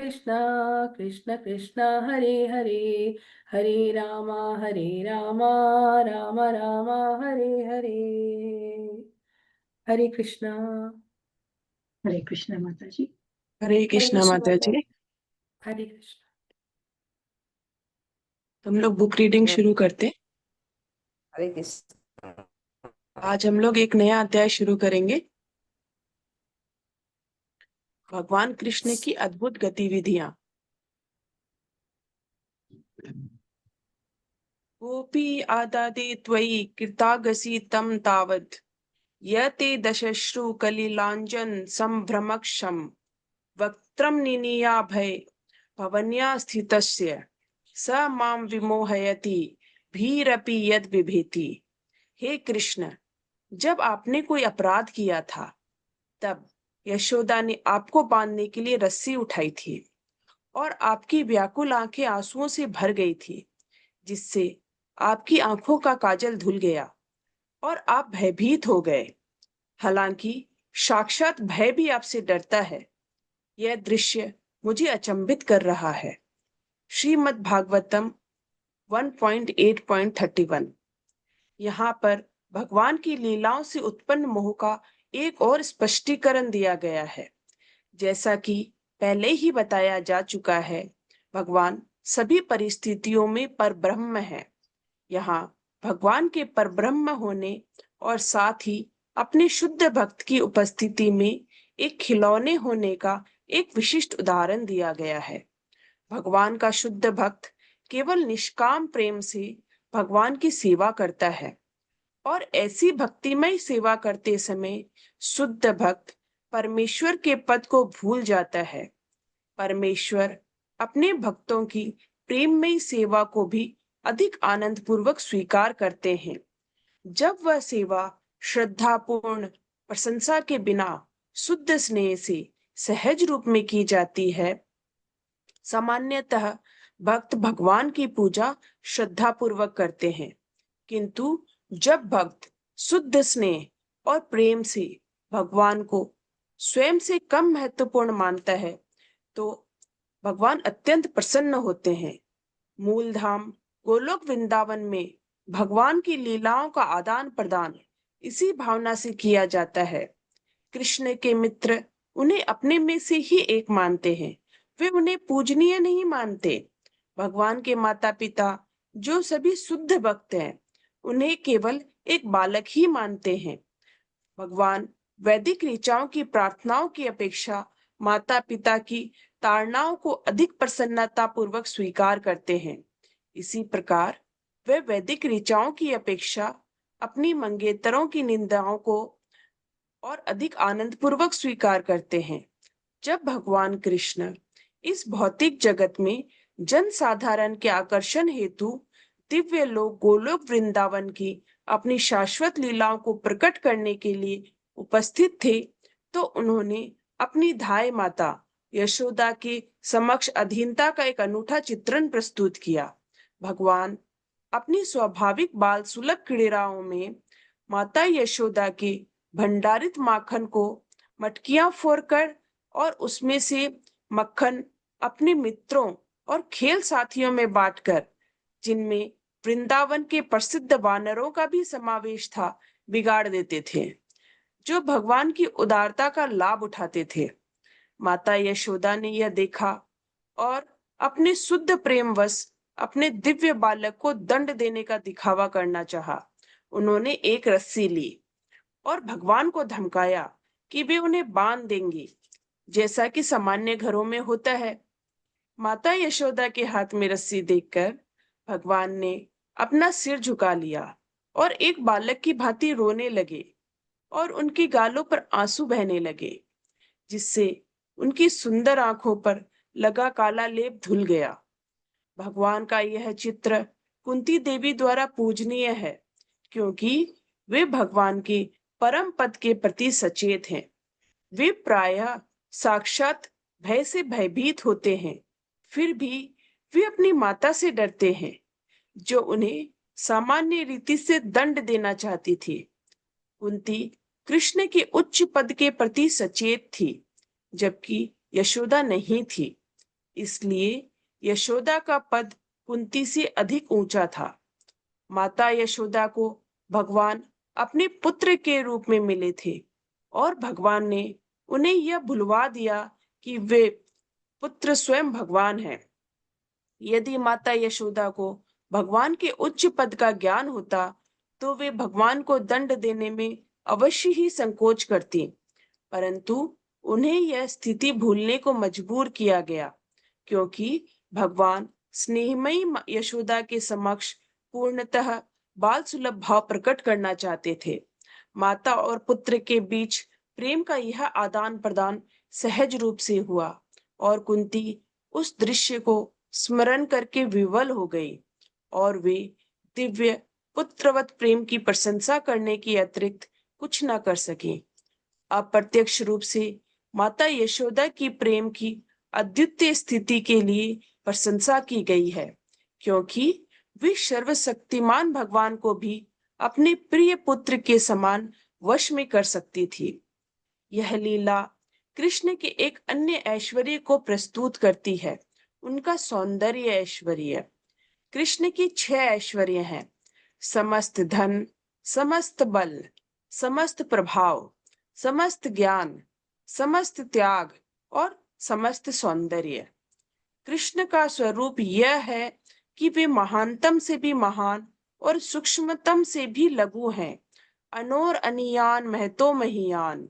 कृष्णा कृष्ण कृष्ण हरे हरे, हरे रामा राम राम हरे हरे। हरे कृष्णा। हरे कृष्णा माता जी। हरे कृष्णा माता जी। हरे कृष्णा। हम लोग बुक रीडिंग शुरू करते। हरे कृष्ण। आज हम लोग एक नया अध्याय शुरू करेंगे। भगवान कृष्ण की अद्भुत गतिविधियां। गोपी आदादे त्वयि कृतागसि तम तावत् यते दशश्रु कलिलांजन संभ्रमक्षम वक्त्रम निनीयाभय भवन्या स्थितस्य स मां विमोहयति भीरपि यद बिभेति। हे कृष्ण, जब आपने कोई अपराध किया था तब यशोदा ने आपको बांधने के लिए रस्सी उठाई थी और आपकी व्याकुल आंखें आंसुओं से भर गई थी, जिससे आपकी आंखों का काजल धुल गया और आप भयभीत हो गए। हालांकि साक्षात भय भी आपसे डरता है। यह दृश्य मुझे अचंभित कर रहा है। श्रीमद् भागवतम 1.8.31। यहाँ पर भगवान की लीलाओं से उत्पन्न मोह का एक और स्पष्टीकरण दिया गया है। जैसा कि पहले ही बताया जा चुका है, भगवान सभी परिस्थितियों में परब्रह्म है। यहाँ भगवान के परब्रह्म होने और साथ ही अपने शुद्ध भक्त की उपस्थिति में एक खिलौने होने का एक विशिष्ट उदाहरण दिया गया है। भगवान का शुद्ध भक्त केवल निष्काम प्रेम से भगवान की सेवा करता है और ऐसी भक्तिमय सेवा करते समय शुद्ध भक्त परमेश्वर के पद को भूल जाता है। परमेश्वर अपने भक्तों की प्रेममय सेवा को भी अधिक आनंद पूर्वक स्वीकार करते हैं जब वह सेवा श्रद्धापूर्ण प्रशंसा के बिना शुद्ध स्नेह से सहज रूप में की जाती है। सामान्यतः भक्त भगवान की पूजा श्रद्धा पूर्वक करते हैं, किंतु जब भक्त शुद्ध स्नेह और प्रेम से भगवान को स्वयं से कम महत्वपूर्ण मानता है तो भगवान अत्यंत प्रसन्न होते हैं। मूलधाम गोलोक वृंदावन में भगवान की लीलाओं का आदान प्रदान इसी भावना से किया जाता है। कृष्ण के मित्र उन्हें अपने में से ही एक मानते हैं, वे उन्हें पूजनीय नहीं मानते। भगवान के माता पिता जो सभी शुद्ध भक्त हैं, उन्हें केवल एक बालक ही मानते हैं। भगवान वैदिक ऋचाओं की प्रार्थनाओं की अपेक्षा माता पिता की ताड़नाओं को अधिक प्रसन्नता पूर्वक स्वीकार करते हैं। इसी प्रकार वे वैदिक ऋचाओं की अपेक्षा अपनी मंगेतरों की निंदाओं को और अधिक आनंद पूर्वक स्वीकार करते हैं। जब भगवान कृष्ण इस भौतिक जगत में जन साधारण के आकर्षण हेतु दिव्य लोक गोलोक वृंदावन की अपनी शाश्वत लीलाओं को प्रकट करने के लिए उपस्थित थे, तो उन्होंने अपनी धाय माता यशोदा के समक्ष अधीनता का एक अनूठा चित्रण प्रस्तुत किया। भगवान अपनी स्वाभाविक बाल सुलभ क्रीड़ाओं में माता यशोदा के भंडारित माखन को मटकियां फोड़कर और उसमें से मक्खन अपने मित्रों और खेल साथियों में बांटकर, जिनमें वृंदावन के प्रसिद्ध वानरों का भी समावेश था, बिगाड़ देते थे, जो भगवान की उदारता का लाभ उठाते थे। माता यशोदा ने यह देखा और अपने शुद्ध प्रेमवश अपने दिव्य बालक को दंड देने का दिखावा करना चाहा। उन्होंने एक रस्सी ली और भगवान को धमकाया कि वे उन्हें बांध देंगी, जैसा कि सामान्य घरों में होता है। माता यशोदा के हाथ में रस्सी देखकर भगवान ने अपना सिर झुका लिया और एक बालक की भांति रोने लगे और उनकी गालों पर आंसू बहने लगे, जिससे उनकी सुंदर आंखों पर लगा काला लेप धुल गया। भगवान का यह चित्र कुंती देवी द्वारा पूजनीय है, क्योंकि वे भगवान के परम पद के प्रति सचेत हैं। वे प्रायः साक्षात भय से भयभीत होते हैं, फिर भी वे अपनी माता से डरते हैं, जो उन्हें सामान्य रीति से दंड देना चाहती थी। कुंती कृष्ण के उच्च पद के प्रति सचेत थी, जबकि यशोदा नहीं थी। इसलिए यशोदा का पद कुंती से अधिक ऊंचा था। माता यशोदा को भगवान अपने पुत्र के रूप में मिले थे और भगवान ने उन्हें यह भुलवा दिया कि वे पुत्र स्वयं भगवान हैं। यदि माता यशोदा को भगवान के उच्च पद का ज्ञान होता तो वे भगवान को दंड देने में अवश्य ही संकोच करती, परंतु उन्हें यह स्थिति भूलने को मजबूर किया गया, क्योंकि भगवान स्नेहमयी यशोदा के समक्ष पूर्णतः बाल सुलभ भाव प्रकट करना चाहते थे। माता और पुत्र के बीच प्रेम का यह आदान प्रदान सहज रूप से हुआ और कुंती उस दृश्य को स्मरण करके विवल हो गई और वे दिव्य पुत्रवत प्रेम की प्रशंसा करने के अतिरिक्त कुछ न कर सकी। अप्रत्यक्ष रूप से माता यशोदा की प्रेम की अद्वितीय स्थिति के लिए प्रशंसा की गई है, क्योंकि वे सर्वशक्तिमान भगवान को भी अपने प्रिय पुत्र के समान वश में कर सकती थी। यह लीला कृष्ण के एक अन्य ऐश्वर्य को प्रस्तुत करती है, उनका सौंदर्य ऐश्वर्य। कृष्ण की 6 ऐश्वर्य हैं: समस्त धन, समस्त बल, समस्त प्रभाव, समस्त ज्ञान, समस्त त्याग और समस्त सौंदर्य। कृष्ण का स्वरूप यह है कि वे महानतम से भी महान और सूक्ष्मतम से भी लघु हैं, अनोर अनियान महतो महियान।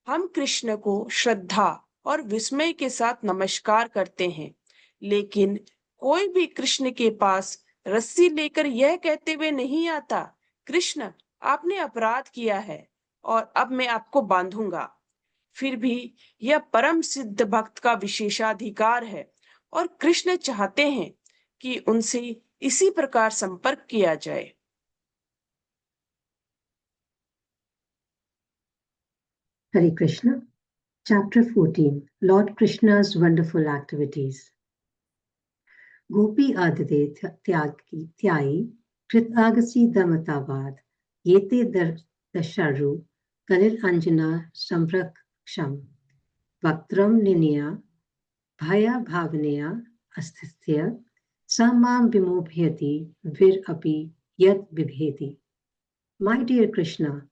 हम कृष्ण को श्रद्धा और विस्मय के साथ नमस्कार करते हैं, लेकिन कोई भी कृष्ण के पास रस्सी लेकर यह कहते हुए नहीं आता, कृष्ण आपने अपराध किया है और अब मैं आपको बांधूंगा। फिर भी यह परम सिद्ध भक्त का विशेषाधिकार है और कृष्ण चाहते हैं कि उनसे इसी प्रकार संपर्क किया जाए। Hare Krishna. Chapter 14, Lord Krishna's Wonderful Activities. Gopi adite tyai kritagasi damatavad yete dasharu kalil anjana sambraksham vaktram ninya bhaya bhavanaya asthithya samam vimobhyati vir api yad vibheti. My dear Krishna,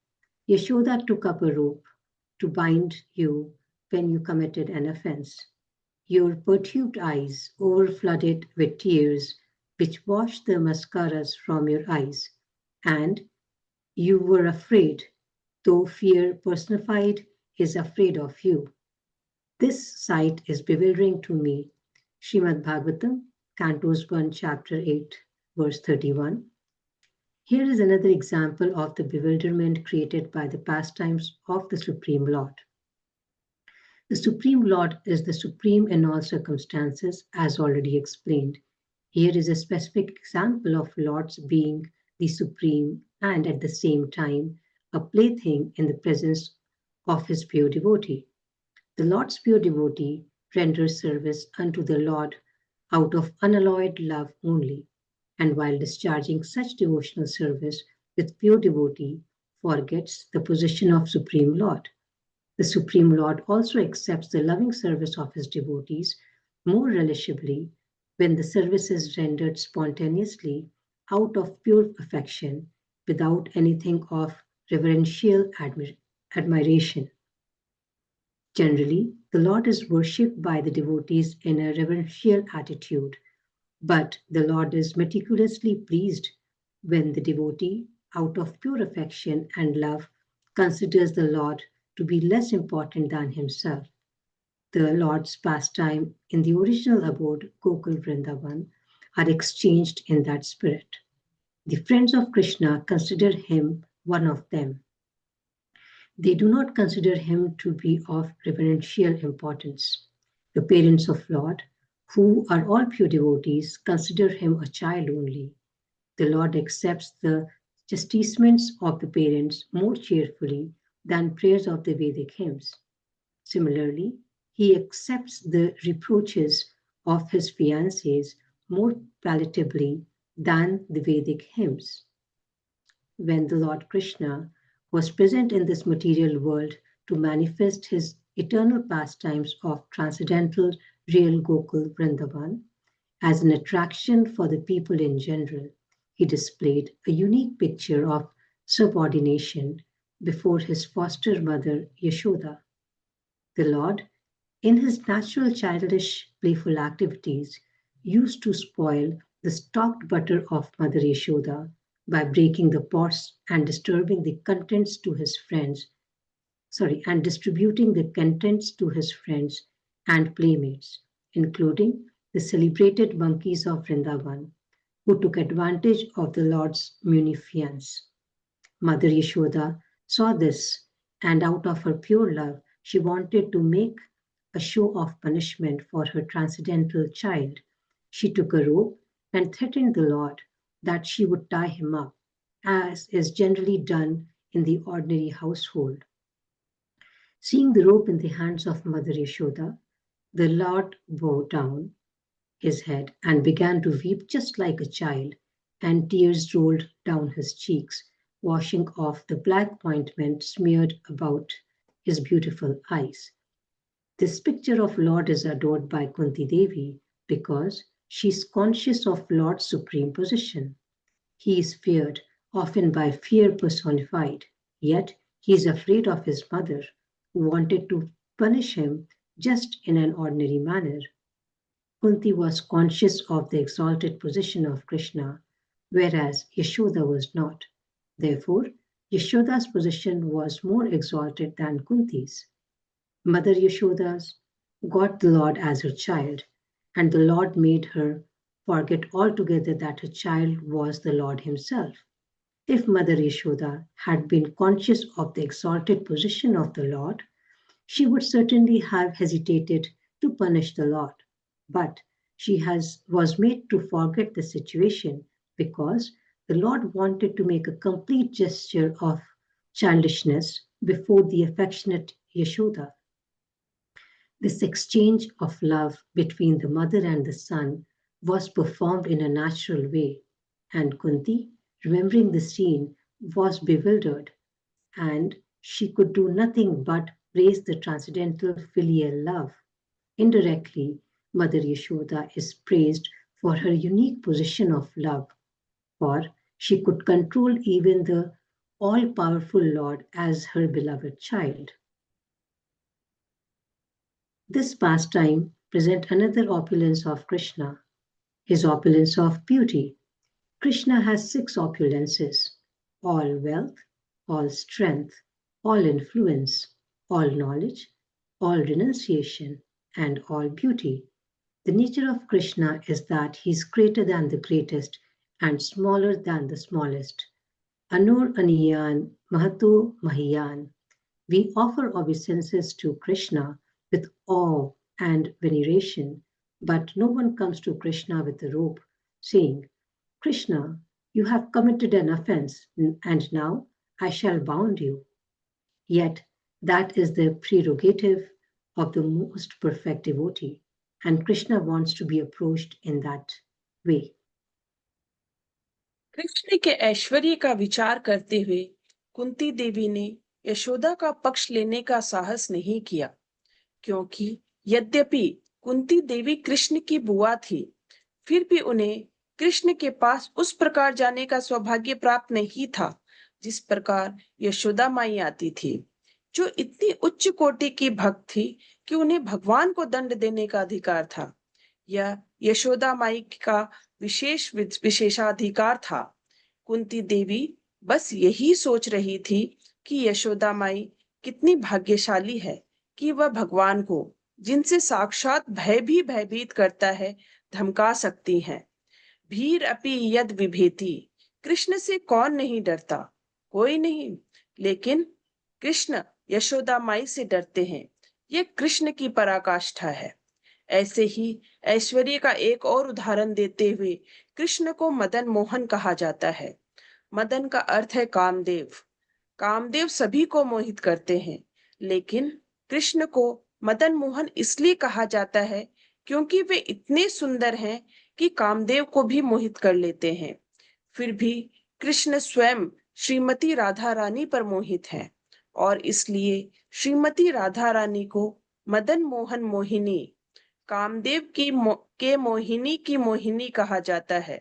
Yashoda took up a rope to bind you when you committed an offense. Your perturbed eyes overflooded with tears, which washed the mascaras from your eyes, and you were afraid, though fear personified is afraid of you. This sight is bewildering to me. Srimad Bhagavatam, Cantos 1, Chapter 8, verse 31. Here is another example of the bewilderment created by the pastimes of the Supreme Lord. The Supreme Lord is the supreme in all circumstances, as already explained. Here is a specific example of Lord's being the supreme and at the same time a plaything in the presence of his pure devotee. The Lord's pure devotee renders service unto the Lord out of unalloyed love only, and while discharging such devotional service with pure devotee, forgets the position of Supreme Lord. The Supreme Lord also accepts the loving service of his devotees more relishably when the service is rendered spontaneously out of pure affection without anything of reverential admiration. Generally, the Lord is worshipped by the devotees in a reverential attitude, but the Lord is meticulously pleased when the devotee, out of pure affection and love, considers the Lord to be less important than himself. The Lord's pastime in the original abode, Gokul Vrindavan, are exchanged in that spirit. The friends of Krishna consider him one of them. They do not consider him to be of reverential importance. The parents of Lord, who are all pure devotees, consider him a child only. The Lord accepts the chastisements of the parents more cheerfully than prayers of the Vedic hymns. Similarly, he accepts the reproaches of his fiancés more palatably than the Vedic hymns. When the Lord Krishna was present in this material world to manifest his eternal pastimes of transcendental real Gokul Vrindavan. As an attraction for the people in general, he displayed a unique picture of subordination before his foster mother Yashoda. The Lord, in his natural childish, playful activities, used to spoil the stocked butter of Mother Yashoda by breaking the pots and disturbing the contents to his friends, and distributing the contents to his friends and playmates, including the celebrated monkeys of Vrindavan, who took advantage of the Lord's munificence. Mother Yashoda saw this, and out of her pure love, she wanted to make a show of punishment for her transcendental child. She took a rope and threatened the Lord that she would tie him up, as is generally done in the ordinary household. Seeing the rope in the hands of Mother Yashoda, the Lord bowed down his head and began to weep just like a child, and tears rolled down his cheeks, washing off the black ointment smeared about his beautiful eyes. This picture of Lord is adored by Kunti Devi because she is conscious of Lord's supreme position. He is feared, often by fear personified, yet he is afraid of his mother, who wanted to punish him just in an ordinary manner. Kunti was conscious of the exalted position of Krishna, whereas Yashoda was not. Therefore, Yashoda's position was more exalted than Kunti's. Mother Yashoda's got the Lord as her child, and the Lord made her forget altogether that her child was the Lord himself. If Mother Yashoda had been conscious of the exalted position of the Lord, she would certainly have hesitated to punish the Lord. But she was made to forget the situation because the Lord wanted to make a complete gesture of childishness before the affectionate Yashoda. This exchange of love between the mother and the son was performed in a natural way, and Kunti, remembering the scene, was bewildered, and she could do nothing but praise the transcendental filial love. Indirectly, Mother Yashoda is praised for her unique position of love, for she could control even the all-powerful Lord as her beloved child. This pastime presents another opulence of Krishna, his opulence of beauty. Krishna has 6 opulences: all wealth, all strength, all influence, all knowledge, all renunciation, and all beauty. The nature of Krishna is that he is greater than the greatest and smaller than the smallest. Anur Aniyan Mahato Mahiyan. We offer obeisances to Krishna with awe and veneration, but no one comes to Krishna with a rope saying, Krishna, you have committed an offense, and now I shall bound you. Yet that is the prerogative of the most perfect devotee, and Krishna wants to be approached in that way. Krishna के ऐश्वर्य का विचार करते हुए कुंती देवी ने यशोदा का पक्ष लेने का साहस नहीं किया, क्योंकि यद्यपि कुंती देवी कृष्ण की बुआ थी, फिर भी उन्हें कृष्ण के पास उस प्रकार जाने का सौभाग्य प्राप्त नहीं था जिस प्रकार यशोदा माई आती थी, जो इतनी उच्च कोटि की भक्त थी कि उन्हें भगवान को दंड देने का अधिकार था। यह यशोदा माई का विशेषाधिकार था। कुंती देवी बस यही सोच रही थी कि यशोदा माई कितनी भाग्यशाली है कि वह भगवान को, जिनसे साक्षात भय भी भयभीत करता है, धमका सकती हैं। भीर अपि यद विभेति, कृष्ण से कौन नहीं डरता? कोई नहीं, लेकिन कृष्ण यशोदा माई से डरते हैं। यह कृष्ण की पराकाष्ठा है। ऐसे ही ऐश्वर्य का एक और उदाहरण देते हुए कृष्ण को मदन मोहन कहा जाता है। मदन का अर्थ है कामदेव। कामदेव सभी को मोहित करते हैं, लेकिन कृष्ण को मदन मोहन इसलिए कहा जाता है क्योंकि वे इतने सुंदर हैं कि कामदेव को भी मोहित कर लेते हैं। फिर भी कृष्ण स्वयं श्रीमती राधा रानी पर मोहित हैं, और इसलिए श्रीमती राधा रानी को मदन मोहन मोहिनी कामदेव के मोहिनी की मोहिनी कहा जाता है।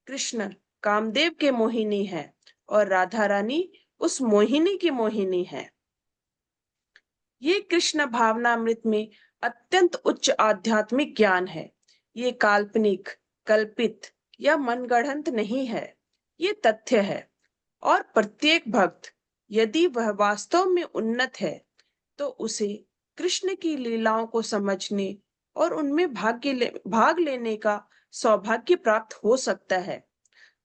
कृष्ण कामदेव के मोहिनी है और राधा रानी उस मोहिनी की मोहिनी है। ये कृष्ण भावनामृत में अत्यंत उच्च आध्यात्मिक ज्ञान है। ये काल्पनिक, कल्पित या मनगढ़ंत नहीं है, ये तथ्य है। और प्रत्येक भक्त, यदि वह वास्तव में उन्नत है, तो उसे कृष्ण की लीलाओं को समझने और उनमें भाग लेने का सौभाग्य प्राप्त हो सकता है।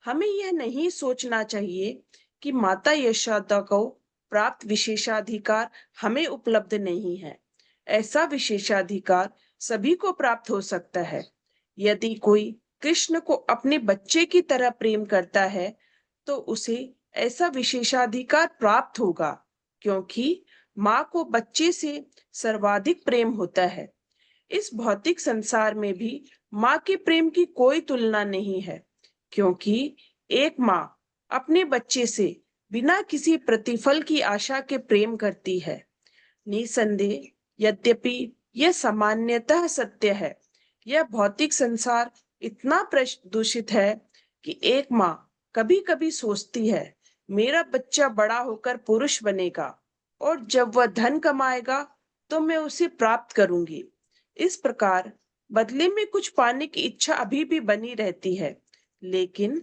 हमें यह नहीं सोचना चाहिए कि माता यशोदा को प्राप्त विशेषाधिकार हमें उपलब्ध नहीं है। ऐसा विशेषाधिकार सभी को प्राप्त हो सकता है। यदि कोई कृष्ण को अपने बच्चे की तरह प्रेम करता है, तो उसे ऐसा विशेषाधिकार प्राप्त होगा, क्योंकि माँ को बच्चे से सर्वाधिक प्रेम होता है। इस भौतिक संसार में भी माँ के प्रेम की कोई तुलना नहीं है, क्योंकि एक माँ अपने बच्चे से बिना किसी प्रतिफल की आशा के प्रेम करती है। निसंदेह, यद्यपि यह सामान्यतः सत्य है, यह भौतिक संसार इतना प्रदूषित है कि एक माँ कभी कभी सोचती है, मेरा बच्चा बड़ा होकर पुरुष बनेगा और जब वह धन कमाएगा तो मैं उसे प्राप्त करूंगी। इस प्रकार बदले में कुछ पाने की इच्छा अभी भी बनी रहती है, लेकिन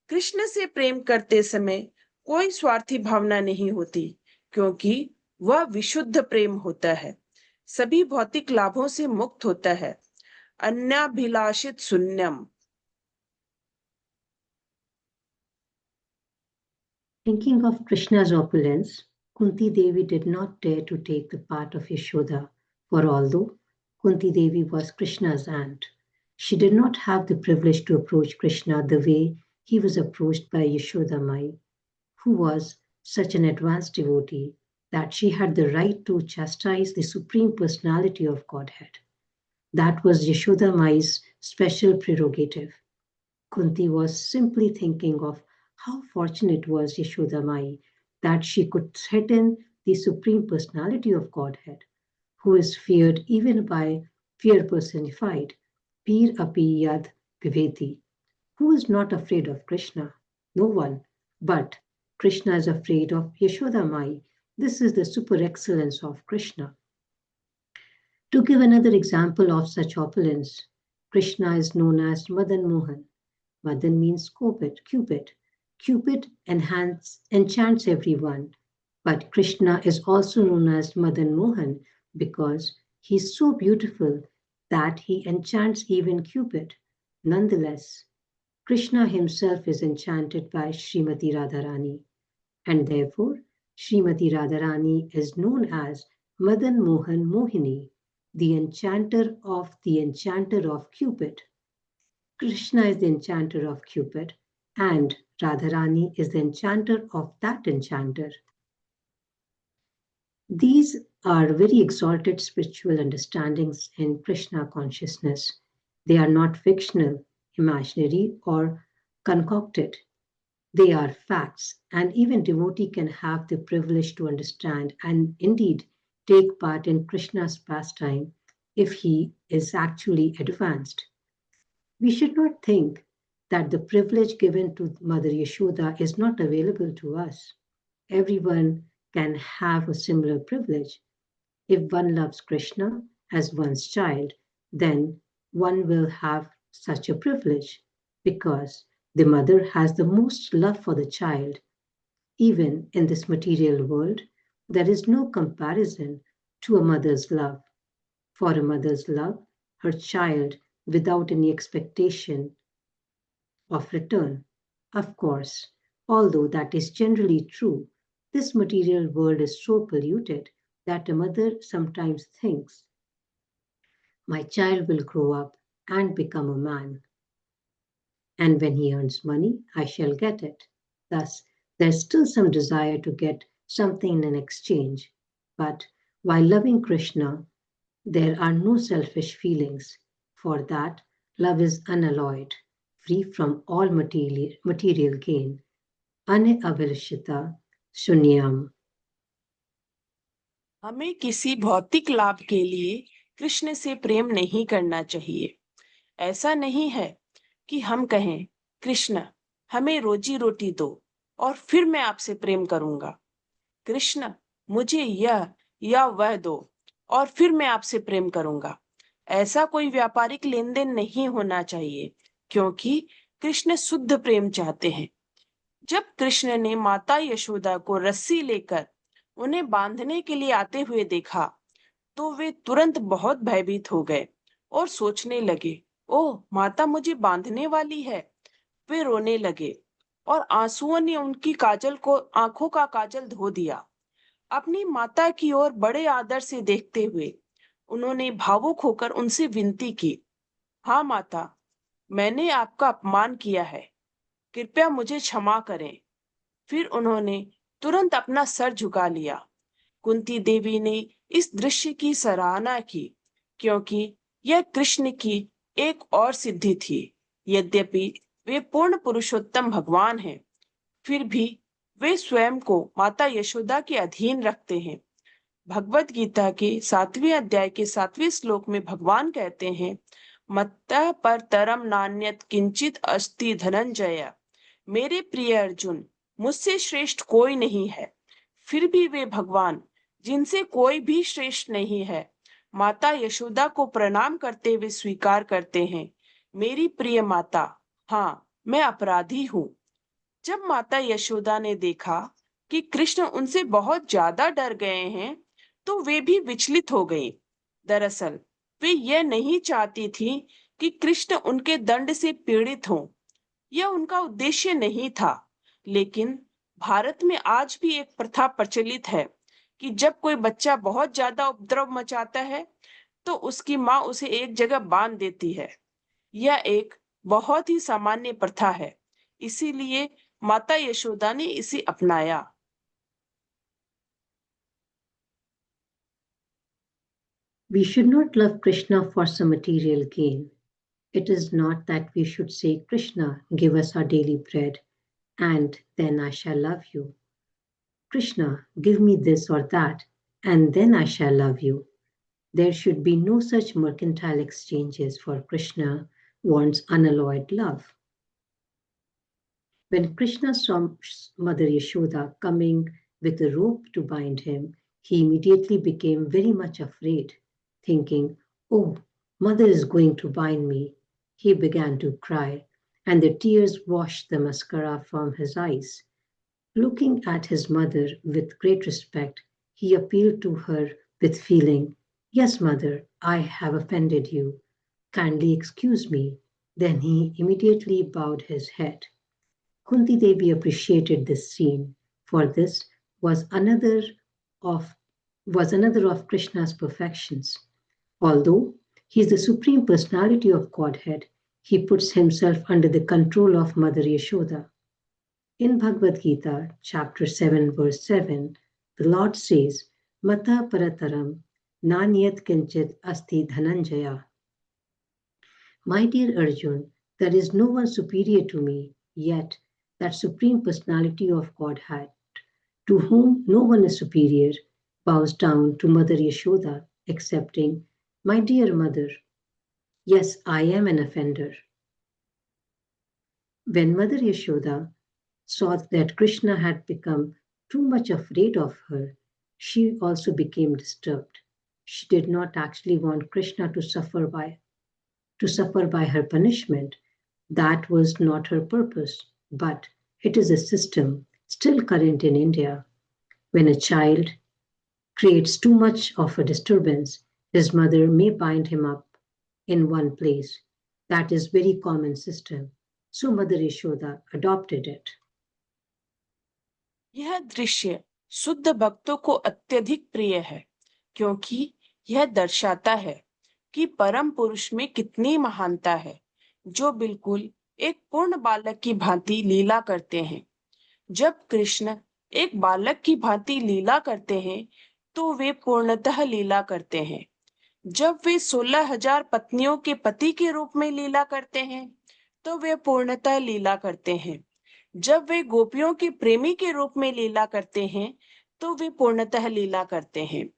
कृष्ण से प्रेम करते समय कोई स्वार्थी भावना नहीं होती, क्योंकि वह विशुद्ध प्रेम होता है, सभी भौतिक लाभों से मुक्त होता है। अन्याभिलाषित शून्यम। Thinking of Krishna's opulence, Kunti Devi did not dare to take the part of Yashoda, for although Kunti Devi was Krishna's aunt, she did not have the privilege to approach Krishna the way he was approached by Yashoda Mai, who was such an advanced devotee that she had the right to chastise the Supreme Personality of Godhead. That was Yashoda Mai's special prerogative. Kunti was simply thinking of how fortunate was Yashoda Mai that she could threaten the Supreme Personality of Godhead, who is feared even by fear personified, Pir Api Yad Viveti. Who is not afraid of Krishna? No one. But Krishna is afraid of Yashoda Mai. This is the super excellence of Krishna. To give another example of such opulence, Krishna is known as Madan Mohan. Madan means Cupid. Cupid enchants everyone. But Krishna is also known as Madan Mohan because he is so beautiful that he enchants even Cupid. Nonetheless, Krishna himself is enchanted by Srimati Radharani, and therefore Srimati Radharani is known as Madan Mohan Mohini, the enchanter of Cupid. Krishna is the enchanter of Cupid, and Radharani is the enchanter of that enchanter. These are very exalted spiritual understandings in Krishna consciousness. They are not fictional, imaginary, or concocted. They are facts, and even devotee can have the privilege to understand and indeed take part in Krishna's pastime if he is actually advanced. We should not think that the privilege given to Mother Yashoda is not available to us. Everyone can have a similar privilege. If one loves Krishna as one's child, then one will have such a privilege because the mother has the most love for the child. Even in this material world, there is no comparison to a mother's love. For a mother's love, her child without any expectation of return. Of course, although that is generally true, this material world is so polluted that a mother sometimes thinks, my child will grow up and become a man. And when he earns money, I shall get it. Thus, there's still some desire to get something in exchange. But while loving Krishna, there are no selfish feelings. For that, love is unalloyed, free from all material gain. Ane avilashita shunyam. हमें किसी भौतिक लाभ के लिए कृष्ण से प्रेम नहीं करना चाहिए। ऐसा नहीं है कि हम कहें, कृष्ण हमें रोजी रोटी दो और फिर मैं आपसे प्रेम करूंगा। कृष्ण मुझे यह या वह दो और फिर मैं आपसे प्रेम करूंगा। ऐसा कोई व्यापारिक लेन देन नहीं होना चाहिए, क्योंकि कृष्ण शुद्ध प्रेम चाहते हैं। जब कृष्ण ने माता यशोदा को रस्सी लेकर उन्हें बांधने के लिए आते हुए देखा, तो वे तुरंत बहुत भयभीत हो गए और सोचने लगे, ओह माता मुझे बांधने वाली है। वे रोने लगे और आंसुओं ने उनकी काजल को आंखों का काजल धो दिया। अपनी माता की ओर बड़े आदर से देखते हुए उन्होंने भावुक होकर उनसे विनती की, हाँ माता, मैंने आपका अपमान किया है, कृपया मुझे क्षमा करें। फिर उन्होंने तुरंत अपना सर झुका लिया। कुंती देवी ने इस दृश्य की सराहना की, क्योंकि यह कृष्ण की एक और सिद्धि थी। यद्यपि वे पूर्ण पुरुषोत्तम भगवान हैं, फिर भी वे स्वयं को माता यशोदा के अधीन रखते हैं। भगवत गीता के 7वें अध्याय के 7वें श्लोक में भगवान कहते हैं, मत्तः परतरम नान्यत् किंचित अस्ति धनंजय। मेरे प्रिय अर्जुन, मुझसे श्रेष्ठ कोई नहीं है। फिर भी वे भगवान, जिनसे कोई भी श्रेष्ठ नहीं है, माता यशोदा को प्रणाम करते हुए स्वीकार करते हैं, मेरी प्रिय माता, हाँ मैं अपराधी हूँ। जब माता यशोदा ने देखा कि कृष्ण उनसे बहुत ज्यादा डर गए हैं, तो वे भी विचलित हो गईं। दरअसल वे यह नहीं चाहती थी कि कृष्ण उनके दंड से पीड़ित हों। यह उनका उद्देश्य नहीं था। लेकिन भारत में आज भी एक प्रथा प्रचलित है कि जब कोई बच्चा बहुत ज्यादा उपद्रव मचाता है, तो उसकी माँ उसे एक जगह बांध देती है। यह एक बहुत ही सामान्य प्रथा है, इसीलिए माता यशोदा ने इसे अपनाया। We should not love Krishna for some material gain. It is not that we should say, Krishna, give us our daily bread, and then I shall love you. Krishna, give me this or that, and then I shall love you. There should be no such mercantile exchanges, for Krishna wants unalloyed love. When Krishna saw Mother Yashoda coming with a rope to bind him, he immediately became very much afraid, thinking, oh, Mother is going to bind me. He began to cry, and the tears washed the mascara from his eyes. Looking at his mother with great respect, he appealed to her with feeling, yes, Mother, I have offended you. Kindly excuse me. Then he immediately bowed his head. Kunti Devi appreciated this scene, for this was another of Krishna's perfections. Although he is the supreme personality of Godhead, he puts himself under the control of Mother Yashoda. In Bhagavad Gita, chapter 7, verse 7, the Lord says, Mata parataram nanyat kinchit asti dhananjaya. My dear Arjun, there is no one superior to me, yet that supreme personality of Godhead, to whom no one is superior, bows down to Mother Yashoda, accepting, my dear mother, yes, I am an offender. When Mother Yashoda saw that Krishna had become too much afraid of her, she also became disturbed. She did not actually want Krishna to suffer by her punishment. That was not her purpose, but it is a system still current in India. When a child creates too much of a disturbance, his mother may bind him up in one place. That is very common system. So Mother Yashoda adopted it. यह दृश्य शुद्ध भक्तों को अत्यधिक प्रिय है, क्योंकि यह दर्शाता है कि परम पुरुष में कितनी महानता है, जो बिल्कुल एक पूर्ण बालक की भांति लीला करते हैं। जब कृष्ण एक बालक की भांति लीला करते हैं, तो वे पूर्णतः लीला करते हैं। जब वे 16,000 पत्नियों के पति के रूप में लीला करते हैं, तो वे पूर्णतः लीला करते हैं। जब वे गोपियों के प्रेमी के रूप में लीला करते हैं, तो वे पूर्णतः लीला करते हैं।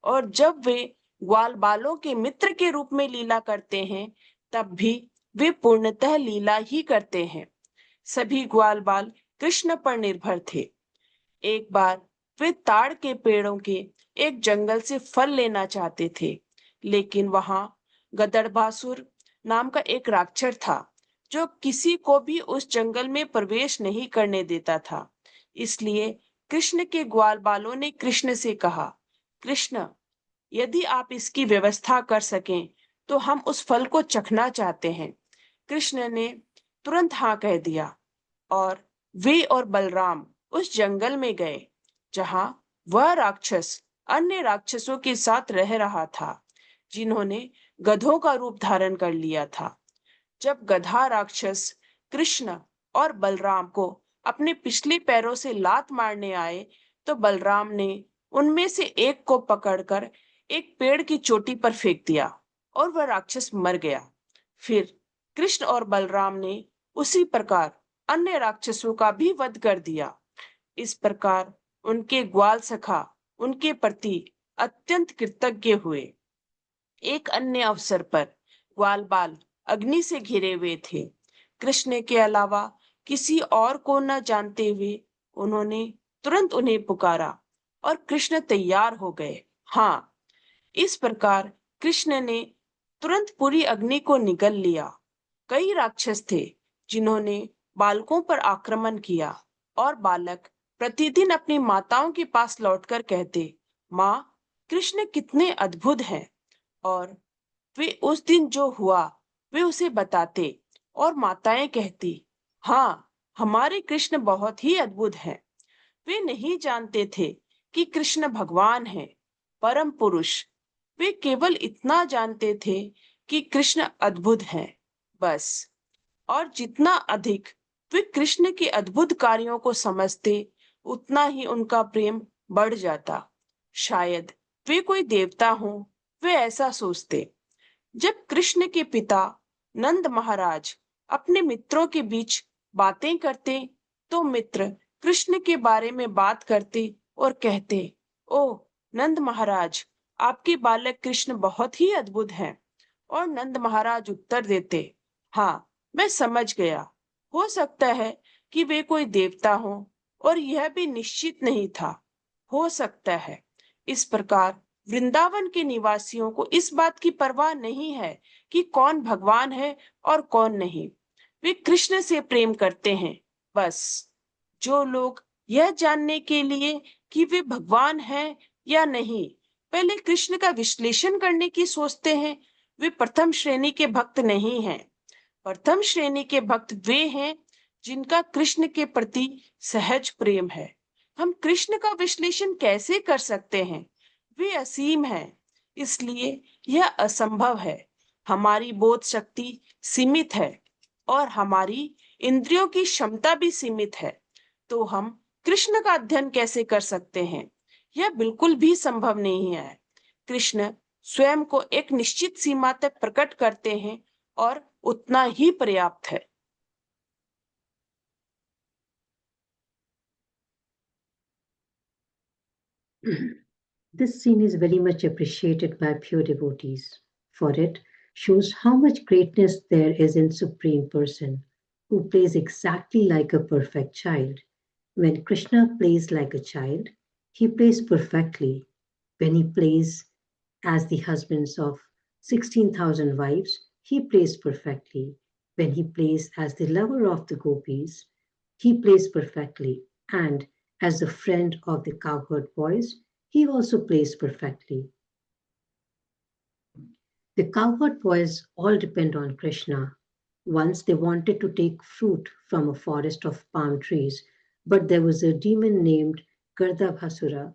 और जब वे ग्वाल बालों के मित्र के रूप में लीला करते हैं, तब भी वे पूर्णतः लीला ही करते हैं। सभी ग्वाल बाल कृष्ण पर निर्भर थे। एक बार वे ताड़ के पेड़ों के एक जंगल से फल लेना चाहते थे, लेकिन वहां गदड़बासुर नाम का एक राक्षस था जो किसी को भी उस जंगल में प्रवेश नहीं करने देता था। इसलिए कृष्ण के ग्वाल बालों ने कृष्ण से कहा, कृष्ण, यदि आप इसकी व्यवस्था कर सकें तो हम उस फल को चखना चाहते हैं। कृष्ण ने तुरंत हाँ कह दिया और वे और बलराम उस जंगल में गए जहां वह राक्षस अन्य राक्षसों के साथ रह रहा था, जिन्होंने गधों का रूप धारण कर लिया था। जब गधा राक्षस कृष्ण और बलराम को अपने पिछले पैरों से लात मारने आए, तो बलराम ने उनमें से एक को पकड़कर एक पेड़ की चोटी पर फेंक दिया और वह राक्षस मर गया। फिर कृष्ण और बलराम ने उसी प्रकार अन्य राक्षसों का भी वध कर दिया। इस प्रकार उनके ग्वाल सखा उनके प्रति अत्यंत कृतज्ञ हुए। एक अन्य अवसर पर ग्वाल बाल अग्नि से घिरे हुए थे। कृष्ण के अलावा किसी और को न जानते हुए उन्होंने तुरंत उन्हें पुकारा और कृष्ण तैयार हो गए। हाँ, इस प्रकार कृष्ण ने तुरंत पूरी अग्नि को निगल लिया। कई राक्षस थे जिन्होंने बालकों पर आक्रमण किया और बालक प्रतिदिन अपनी माताओं के पास लौटकर कहते, माँ, कृष्ण कितने अद्भुत हैं। और वे उस दिन जो हुआ वे उसे बताते और माताएं कहती, हाँ, हमारे कृष्ण बहुत ही अद्भुत हैं। वे नहीं जानते थे कि कृष्ण भगवान है, परम पुरुष। वे केवल इतना जानते थे कि कृष्ण अद्भुत हैं, बस। और जितना अधिक वे कृष्ण के अद्भुत कार्यों को समझते, उतना ही उनका प्रेम बढ़ जाता। शायद वे कोई देवता हों, वे ऐसा सोचते। जब कृष्ण के पिता नंद महाराज अपने मित्रों के बीच बातें करते, तो मित्र कृष्ण के बारे में बात करते और कहते, ओ नंद महाराज, आपके बालक कृष्ण बहुत ही अद्भुत हैं। और नंद महाराज उत्तर देते, हाँ, मैं समझ गया। हो सकता है कि वे कोई देवता हों, और यह भी निश्चित नहीं था। हो सकता है। इस प्रकार वृंदावन के निवासियों को इस बात की परवाह नहीं है कि कौन भगवान है और कौन नहीं। वे कृष्ण से प्रेम करते हैं, बस। जो लोग यह जानने के लिए कि वे भगवान हैं या नहीं, पहले कृष्ण का विश्लेषण करने की सोचते हैं, वे प्रथम श्रेणी के भक्त नहीं हैं। प्रथम श्रेणी के भक्त वे हैं जिनका कृष्ण के प्रति सहज प्रेम है। हम कृष्ण का विश्लेषण कैसे कर सकते हैं? वे असीम हैं, इसलिए यह असंभव है। हमारी बोध शक्ति सीमित है और हमारी इंद्रियों की क्षमता भी सीमित है, तो हम कृष्ण का अध्ययन कैसे कर सकते हैं? यह बिल्कुल भी संभव नहीं है। कृष्ण स्वयं को एक निश्चित सीमा तक प्रकट करते हैं और उतना ही पर्याप्त है। This scene is very much appreciated by pure devotees, for it shows how much greatness there is in Supreme Person, who plays exactly like a perfect child. When Krishna plays like a child, he plays perfectly. When he plays as the husbands of 16,000 wives, he plays perfectly. When he plays as the lover of the gopis, he plays perfectly. And as the friend of the cowherd boys, he also plays perfectly. The cowherd boys all depend on Krishna. Once they wanted to take fruit from a forest of palm trees, but there was a demon named Gardabhasura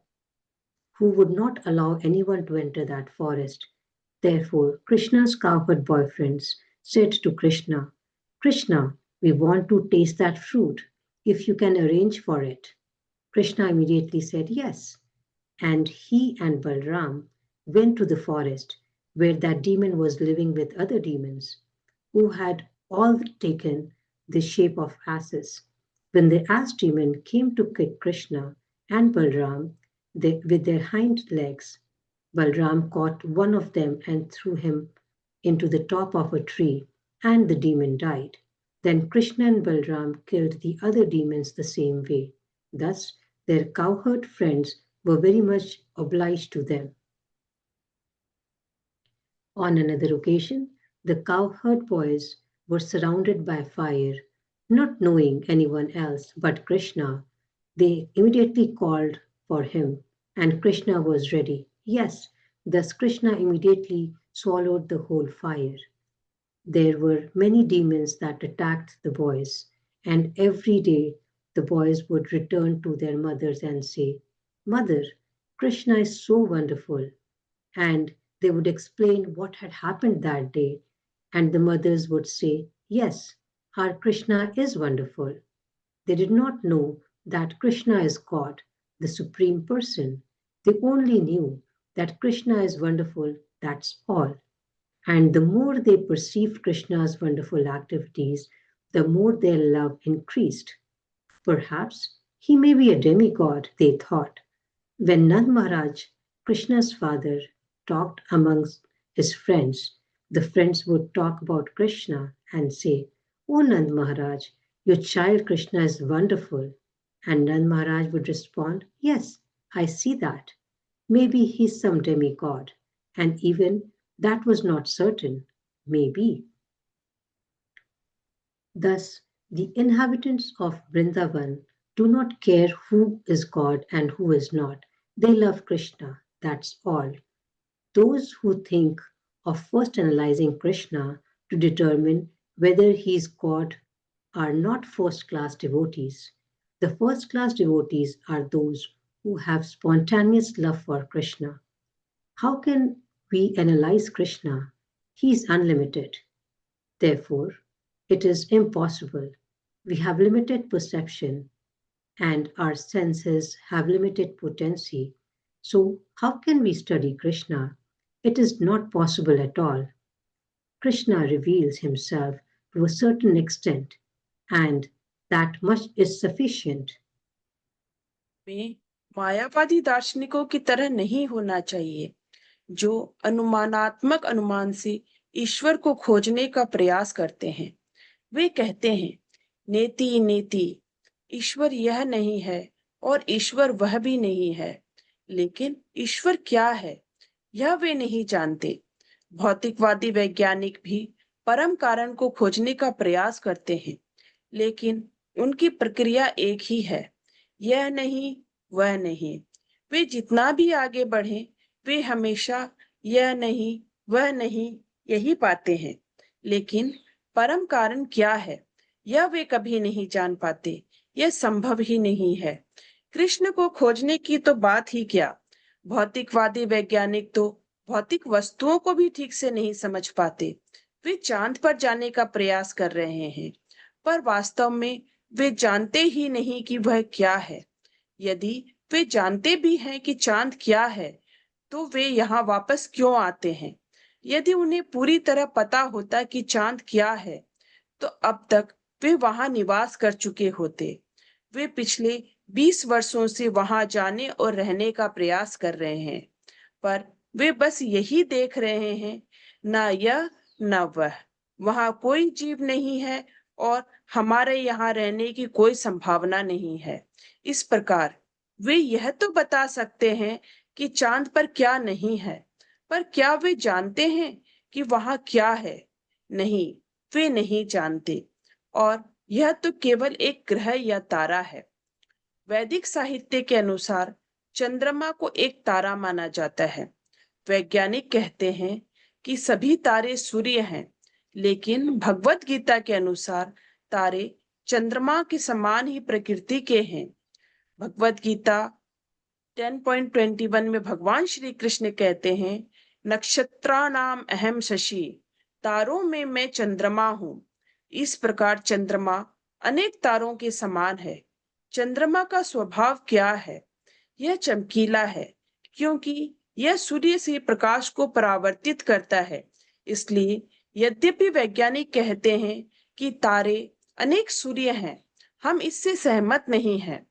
who would not allow anyone to enter that forest. Therefore, Krishna's cowherd boyfriends said to Krishna, Krishna, we want to taste that fruit, if you can arrange for it. Krishna immediately said yes, and he and Balram went to the forest where that demon was living with other demons who had all taken the shape of asses. When the ass demon came to kick Krishna and Balram with their hind legs, Balram caught one of them and threw him into the top of a tree, and the demon died. Then Krishna and Balram killed the other demons the same way. Thus, their cowherd friends were very much obliged to them. On another occasion, the cowherd boys were surrounded by fire. Not knowing anyone else but Krishna, they immediately called for him, and Krishna was ready. Yes, thus Krishna immediately swallowed the whole fire. There were many demons that attacked the boys, and every day the boys would return to their mothers and say, "Mother, Krishna is so wonderful." And they would explain what had happened that day, and the mothers would say, "Yes, our Krishna is wonderful." They did not know that Krishna is God, the Supreme Person. They only knew that Krishna is wonderful, that's all. And the more they perceived Krishna's wonderful activities, the more their love increased. Perhaps he may be a demigod, they thought. When Nand Maharaj, Krishna's father, talked amongst his friends, the friends would talk about Krishna and say, "Oh Nand Maharaj, your child Krishna is wonderful." And Nand Maharaj would respond, "Yes, I see that. Maybe he's some demigod." And even that was not certain. Maybe. Thus, the inhabitants of Vrindavan do not care who is God and who is not. They love Krishna, that's all. Those who think of first analyzing Krishna to determine whether he is God are not first class devotees. The first class devotees are those who have spontaneous love for Krishna. How can we analyze Krishna? He is unlimited. Therefore, it is impossible. We have limited perception and our senses have limited potency. So, how can we study Krishna? It is not possible at all. Krishna reveals himself to a certain extent, and that much is sufficient. में मायावादी दार्शनिकों की तरह नहीं होना चाहिए, जो अनुमानात्मक अनुमान से ईश्वर को खोजने का प्रयास करते हैं। वे कहते हैं, नेति नेति, ईश्वर यह नहीं है और ईश्वर वह भी नहीं है। लेकिन ईश्वर क्या है, यह वे नहीं जानते। भौतिकवादी वैज्ञानिक भी परम कारण को खोजने का प्रयास करते हैं, लेकिन उनकी प्रक्रिया एक ही है, यह नहीं वह नहीं। वे जितना भी आगे बढ़ें, वे हमेशा यह नहीं वह नहीं यही पाते हैं। लेकिन परम कारण क्या है, यह वे कभी नहीं जान पाते, यह संभव ही नहीं है। कृष्ण को खोजने की तो बात ही क्या, भौतिकवादी वैज्ञानिक तो भौतिक वस्तुओं को भी ठीक से नहीं समझ पाते। वे चांद पर जाने का प्रयास कर रहे हैं, पर वास्तव में वे जानते ही नहीं कि वह क्या है। यदि वे जानते भी हैं कि चांद क्या है, तो वे यहाँ वापस क्यों आते हैं? यदि उन्हें पूरी तरह पता होता कि चांद क्या है, तो अब तक वे वहां निवास कर चुके होते। वे पिछले 20 वर्षों से वहां जाने और रहने का प्रयास कर रहे हैं, पर वे बस यही देख रहे हैं, ना यह ना वह। वहां कोई जीव नहीं है और हमारे यहाँ रहने की कोई संभावना नहीं है। इस प्रकार वे यह तो बता सकते हैं कि चांद पर क्या नहीं है, पर क्या वे जानते हैं कि वहां क्या है? नहीं, वे नहीं जानते, और यह तो केवल एक ग्रह या तारा है। वैदिक साहित्य के अनुसार चंद्रमा को एक तारा माना जाता है। वैज्ञानिक कहते हैं कि सभी तारे सूर्य हैं, लेकिन भगवत गीता के अनुसार तारे चंद्रमा के समान ही प्रकृति के हैं। भगवत गीता 10.21 में भगवान श्री कृष्ण कहते हैं, नक्षत्राणाम अहम शशि, तारों में मैं चंद्रमा हूं। इस प्रकार चंद्रमा अनेक तारों के समान है। चंद्रमा का स्वभाव क्या है? यह चमकीला है, क्योंकि यह सूर्य से प्रकाश को परावर्तित करता है। इसलिए यद्यपि वैज्ञानिक कहते हैं कि तारे अनेक सूर्य हैं, हम इससे सहमत नहीं हैं।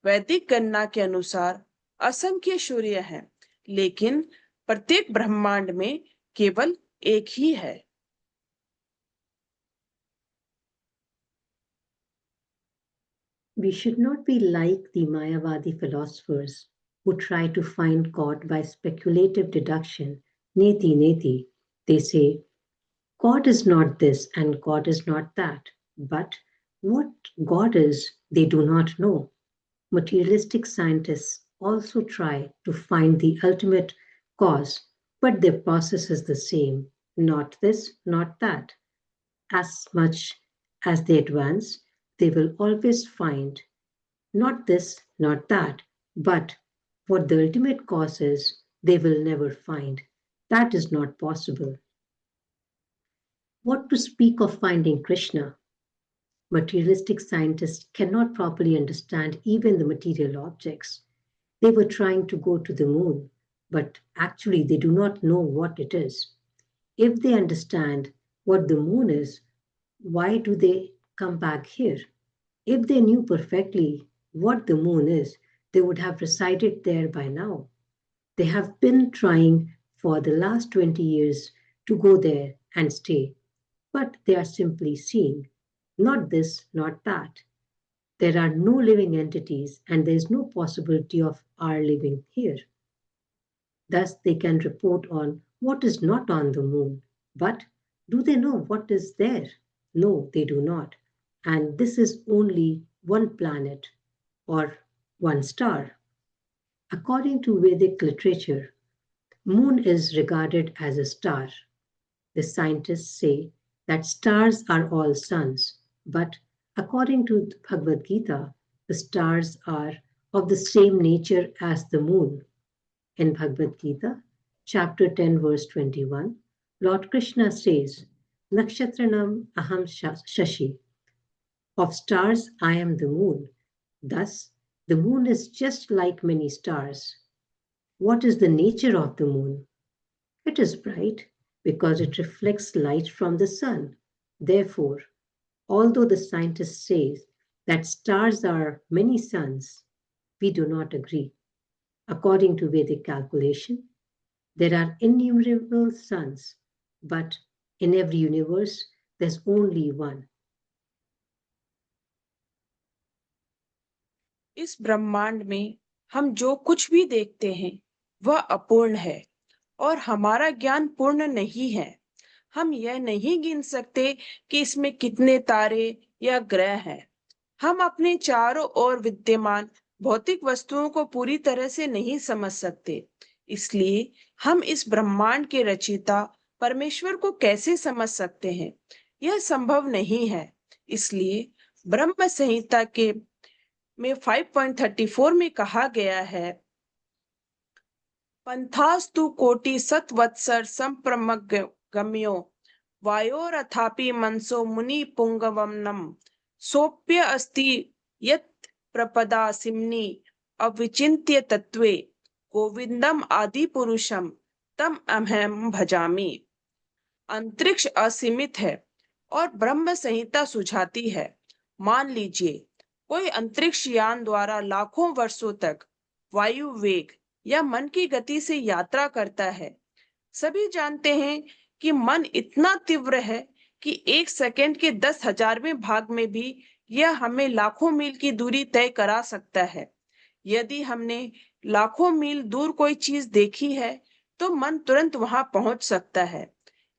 वैदिक गणना के अनुसार असंख्य सूर्य हैं, लेकिन प्रत्येक ब्रह्मांड में केवल एक ही है। We should not be like the Mayavadi philosophers who try to find God by speculative deduction. Neti, neti. They say, God is not this and God is not that. But what God is, they do not know. Materialistic scientists also try to find the ultimate cause, but their process is the same. Not this, not that. As much as they advance, they will always find not this, not that, but what the ultimate cause is, they will never find. That is not possible. What to speak of finding Krishna? Materialistic scientists cannot properly understand even the material objects. They were trying to go to the moon, but actually they do not know what it is. If they understand what the moon is, why do they come back here? If they knew perfectly what the moon is, they would have resided there by now. They have been trying for the last 20 years to go there and stay, but they are simply seeing, not this, not that. There are no living entities, and there is no possibility of our living here. Thus, they can report on what is not on the moon. But do they know what is there? No, they do not. And this is only one planet or one star. According to Vedic literature, moon is regarded as a star. The scientists say that stars are all suns, but according to Bhagavad Gita, the stars are of the same nature as the moon. In Bhagavad Gita, chapter 10, verse 21, Lord Krishna says, Nakshatranam aham shashi. Of stars, I am the moon. Thus, the moon is just like many stars. What is the nature of the moon? It is bright because it reflects light from the sun. Therefore, although the scientists say that stars are many suns, we do not agree. According to Vedic calculation, there are innumerable suns, but in every universe, there's only one. इस ब्रह्मांड में हम जो कुछ भी देखते हैं वह अपूर्ण है और हमारा ज्ञान पूर्ण नहीं है। हम यह नहीं गिन सकते कि इसमें कितने तारे या ग्रह हैं। हम अपने चारों ओर विद्यमान भौतिक वस्तुओं को पूरी तरह से नहीं समझ सकते। इसलिए हम इस ब्रह्मांड के रचयिता परमेश्वर को कैसे समझ सकते हैं? यह संभव नहीं है। इसलिए ब्रह्म संहिता के में 5.34 में कहा गया है, पंथास्तु कोटि सतवत्सर संप्रमगम्यो वायोरथापि मनसो मुनि पुंगवमनम सोप्य अस्ति यत् प्रपदा सिम्नि अविचिन्त्य तत्वे गोविंदम आदि पुरुषम तम अहम भजामि। अंतरिक्ष असीमित है और ब्रह्म संहिता सुझाती है, मान लीजिए कोई अंतरिक्ष यान द्वारा लाखों वर्षों तक वायु वेग या मन की गति से यात्रा करता है। सभी जानते हैं कि मन इतना तीव्र है कि 1 सेकंड के 10,000वें भाग में भी यह हमें लाखों मील की दूरी तय करा सकता है। यदि हमने लाखों मील दूर कोई चीज देखी है तो मन तुरंत वहां पहुंच सकता है।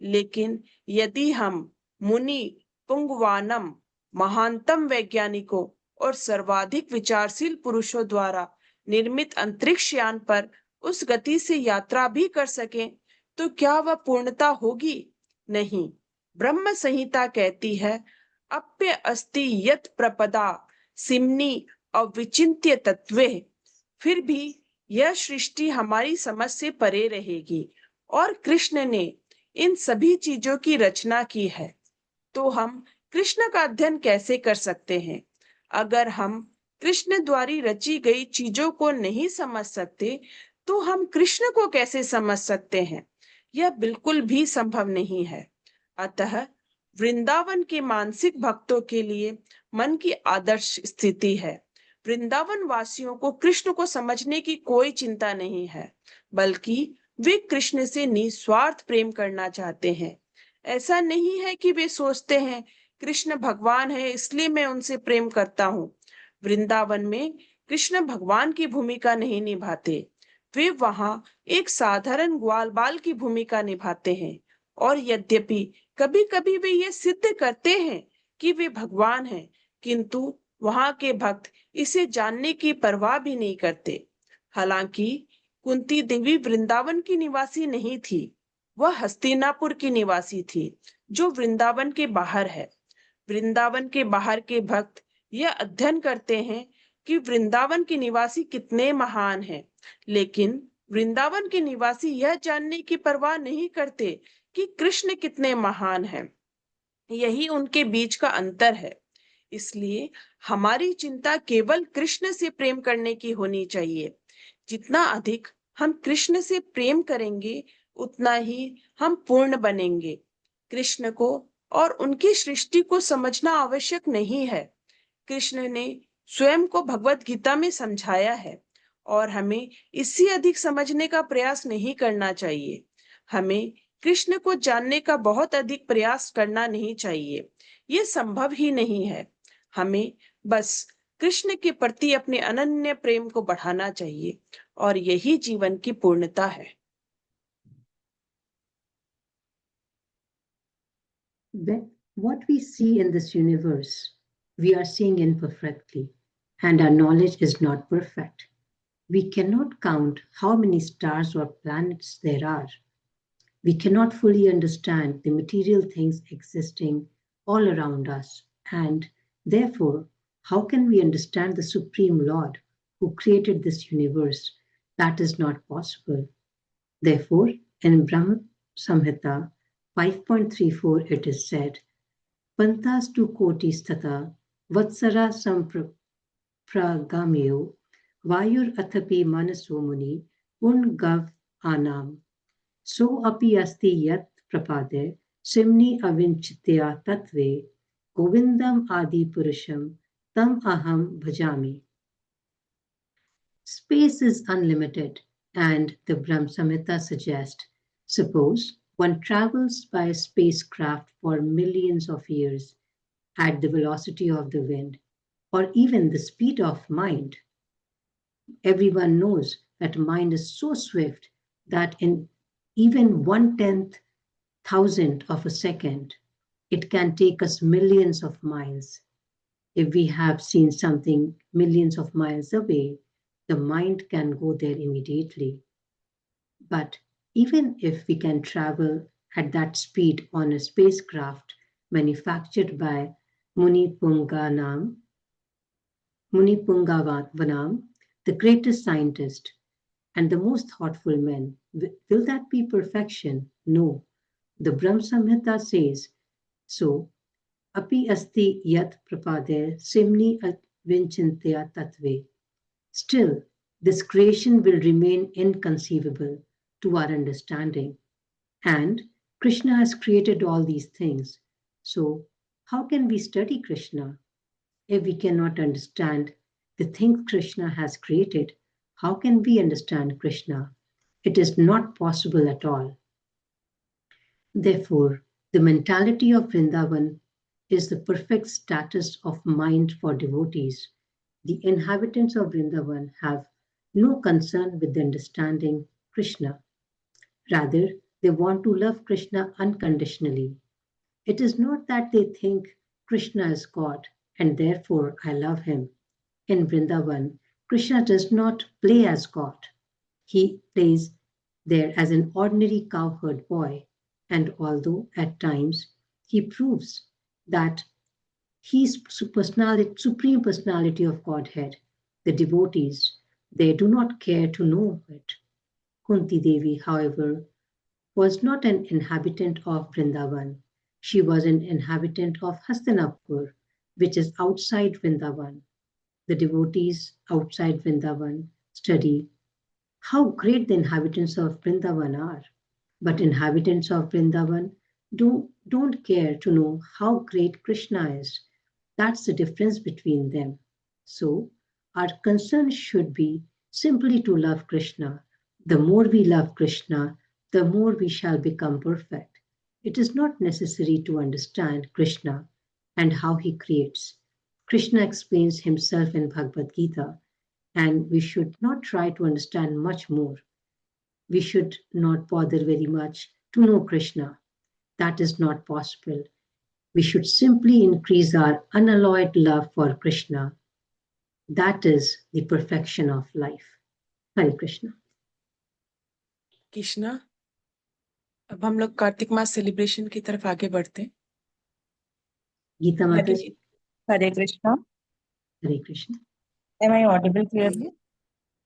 लेकिन यदि हम मुनि पुंगवानम महानतम वैज्ञानिकों और सर्वाधिक विचारशील पुरुषों द्वारा निर्मित अंतरिक्ष यान पर उस गति से यात्रा भी कर सकें तो क्या वह पूर्णता होगी? नहीं। ब्रह्म संहिता कहती है, अप्य अस्ति यत् प्रपदा सिम्नि अविचिन्त्य तत्वे। फिर भी यह सृष्टि हमारी समझ से परे रहेगी और कृष्ण ने इन सभी चीजों की रचना की है। तो हम कृष्ण का अध्ययन कैसे कर सकते हैं? अगर हम कृष्ण द्वारा रची गई चीजों को नहीं समझ सकते तो हम कृष्ण को कैसे समझ सकते हैं? यह बिल्कुल भी संभव नहीं है। अतः वृंदावन के मानसिक भक्तों के लिए मन की आदर्श स्थिति है। वृंदावन वासियों को कृष्ण को समझने की कोई चिंता नहीं है, बल्कि वे कृष्ण से निस्वार्थ प्रेम करना चाहते हैं। ऐसा नहीं है कि वे सोचते हैं कृष्ण भगवान है इसलिए मैं उनसे प्रेम करता हूँ। वृंदावन में कृष्ण भगवान की भूमिका नहीं निभाते। वे वहां एक साधारण ग्वाल बाल की भूमिका निभाते हैं। और यद्यपि कभी कभी वे ये सिद्ध करते हैं कि वे भगवान हैं, किंतु वहां के भक्त इसे जानने की परवाह भी नहीं करते। हालांकि कुंती देवी वृंदावन की निवासी नहीं थी, वह हस्तिनापुर की निवासी थी, जो वृंदावन के बाहर है। वृंदावन के बाहर के भक्त यह अध्ययन करते हैं कि वृंदावन के निवासी कितने महान हैं, लेकिन वृंदावन के निवासी यह जानने की परवाह नहीं करते कि कृष्ण कितने महान हैं। यही उनके बीच का अंतर है। इसलिए हमारी चिंता केवल कृष्ण से प्रेम करने की होनी चाहिए। जितना अधिक हम कृष्ण से प्रेम करेंगे, उतना ही हम पूर्ण बनेंगे। कृष्ण को और उनकी सृष्टि को समझना आवश्यक नहीं है। कृष्ण ने स्वयं को भगवत गीता में समझाया है और हमें इससे अधिक समझने का प्रयास नहीं करना चाहिए। हमें कृष्ण को जानने का बहुत अधिक प्रयास करना नहीं चाहिए, ये संभव ही नहीं है। हमें बस कृष्ण के प्रति अपने अनन्य प्रेम को बढ़ाना चाहिए और यही जीवन की पूर्णता है। What we see in this universe, we are seeing imperfectly, and our knowledge is not perfect. We cannot count how many stars or planets there are. We cannot fully understand the material things existing all around us, and therefore, how can we understand the Supreme Lord who created this universe? That is not possible. Therefore, in Brahma Samhita 5.34, it is said, Pantastu kotis tata vatsara sampragamyo vayur athapi manaso muni gav anam. So api asti yat prapade simni avinchitya tatve govindam adi purusham tam aham bhajami. Space is unlimited, and the Brahm Samhita suggests, suppose one travels by a spacecraft for millions of years at the velocity of the wind, or even the speed of mind. Everyone knows that mind is so swift that in even 1/10,000th of a second, it can take us millions of miles. If we have seen something millions of miles away, the mind can go there immediately. But even if we can travel at that speed on a spacecraft manufactured by Munipungavanam, the greatest scientist and the most thoughtful man, will that be perfection? No. The Brahm Samhita says, so, api asti yat prapade simni vinchintya tatve. Still, this creation will remain inconceivable to our understanding. And Krishna has created all these things. So, how can we study Krishna? If we cannot understand the things Krishna has created, how can we understand Krishna? It is not possible at all. Therefore, the mentality of Vrindavan is the perfect status of mind for devotees. The inhabitants of Vrindavan have no concern with understanding Krishna. Rather, they want to love Krishna unconditionally. It is not that they think Krishna is God and therefore I love him. In Vrindavan, Krishna does not play as God. He plays there as an ordinary cowherd boy, and although at times he proves that he is supreme personality of Godhead, the devotees, they do not care to know it. Kunti Devi, however, was not an inhabitant of Vrindavan. She was an inhabitant of Hastinapur, which is outside Vrindavan. The devotees outside Vrindavan study how great the inhabitants of Vrindavan are. But inhabitants of Vrindavan don't care to know how great Krishna is. That's the difference between them. So, our concern should be simply to love Krishna. The more we love Krishna, the more we shall become perfect. It is not necessary to understand Krishna and how he creates. Krishna explains himself in Bhagavad Gita, and we should not try to understand much more. We should not bother very much to know Krishna. That is not possible. We should simply increase our unalloyed love for Krishna. That is the perfection of life. Hare Krishna. Krishna, अब हम लोग कार्तिक मास celebration की तरफ आगे बढ़ते हैं। Geeta Hare Mataji, Hare Krishna. Hare Krishna. Am I audible clearly?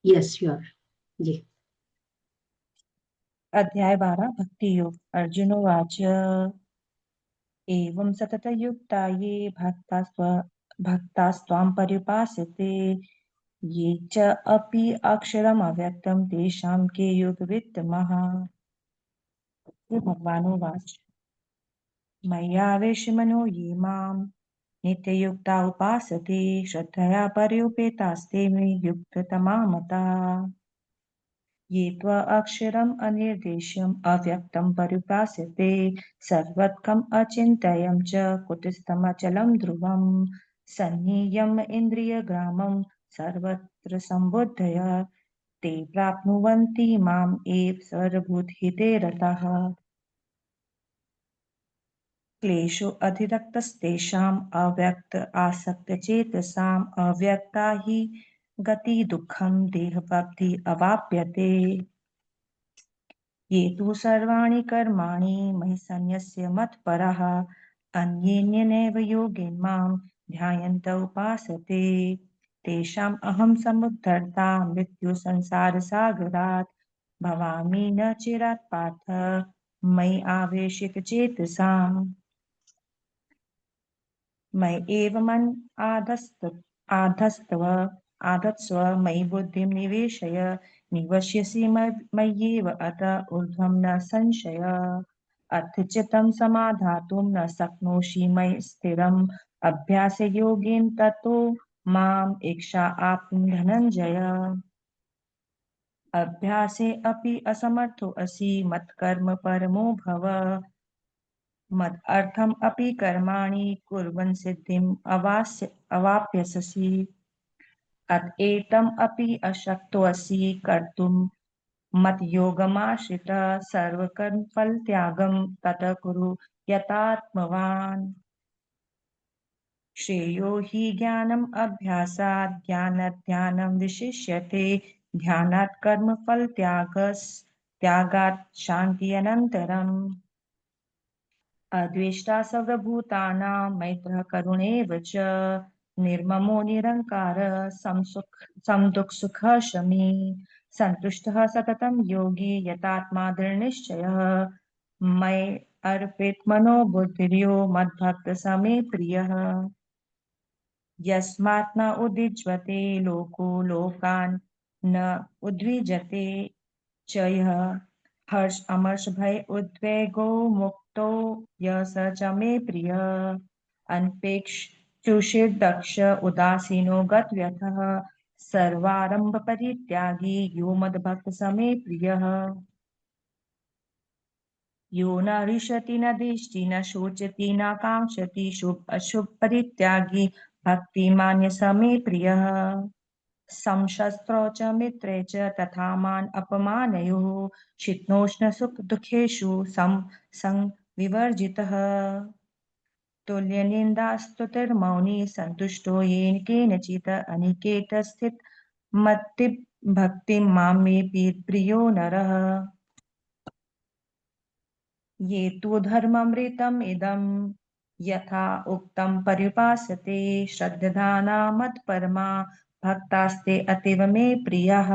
Yes, you are. जी. अध्याय 12 भक्ति योग। अर्जुन उवाच एवं सततयुक्ता ये भक्तास्त्वां पर्युपासते ये च अपि अक्षरम् अव्यक्तं तेषां के योगवित्तमः। भगवान् उवाच मय्यावेशमनो ये मां नित्ययुक्ता उपासते श्रद्धया पर्युपेतास्ते मे युक्ततमा मताः। ये त्वक्षरम् अनिर्देश्यम् अव्यक्तं पर्युपासते सर्वत्कम् अचिन्तयं च कुटस्थमचलं ध्रुवं सन्नियम् इन्द्रियग्रामं सर्वत्र सम्बुद्धय ते प्राप्नुवन्ति माम् एव सर्वभूतहिते रताः। क्लेशो अधिरक्तस्तेषाम् अव्यक्त आसक्तचेतसाम् अव्यक्ता हि गति दुःखं देहवद्भिः अवाप्यते। ये तु सर्वाणि कर्माणि मयि सन्न्यस्य मत्परः अन्येनैव योगेन मां ध्यायन्त उपासते तेषाम् अहं समुद्धर्ता मृत्युसंसारसागरात् भवामि न चिरात् पार्थ मयि आवेशितचेतसाम्। मयि एव मन आधत्स्व मयि बुद्धिं निवेशय निवश्यसि मय्येव अत ऊर्ध्वं न संशय। अथ चित्तं समाधातुं न शक्नोषि मयि स्थिरम् अभ्यासयोगेन ततो माम् इच्छा आप्नुं धनञ्जय। अभ्यासे अपि असमर्थो असि मत्कर्म परमो भव मदर्थम् अपि कर्माणि कुर्वन् सिद्धिम् अवाप्स्यसि। अतएतम् अपि अशक्तोऽसि कर्तुं मद्योगमाश्रितः सर्वकर्मफलत्यागं ततः कुरु यतात्मवान्। श्रेयो हि ज्ञानम् अभ्यासात् ज्ञानात् ध्यानं विशिष्यते ध्यानात् कर्मफलत्यागात् शान्ति अनन्तरम्। अद्वेष्टा सर्वभूतानां मैत्रः करुणेव च निर्ममो निरङ्कारः समदुःखसुखः शमी सन्तुष्टः सततं योगी यतात्मा दृढनिश्चयः मयि अर्पितमनो बुद्धिर्यो मद्भक्तः स मे प्रियः। यस्मात् न उद्विज्जते लोको लोकान् न उद्विजते च यः हर्ष अमर्ष भय उद्वेगो मुक्तो यः स च मे प्रियः। अनपेक्षुषिर्दक्ष उदासीनो गतव्यथः सर्वारंभ परित्यागी यो मद्भक्तः स मे प्रियः। यो न हृष्यति न द्वेष्टि न शोचति न काङ्क्षति शुभ अशुभ परित्यागी भक्तिमान्यः स मे प्रियः। समशस्त्रौ च मित्रे च तथा मान अपमानयोः शीतोष्ण सुख दुःखेषु संविवर्जितः तुल्यनिन्दास्तुतिर्मौनी सन्तुष्टो येन केनचित् अनिकेत स्थित मत्ति भक्तिं मां मे प्रियो नरः। ये तु धर्ममृतम् इदं यथा उक्तं पर्युपासते श्रद्धाना मत्परमा भक्तास्ते अतीव मे प्रियः।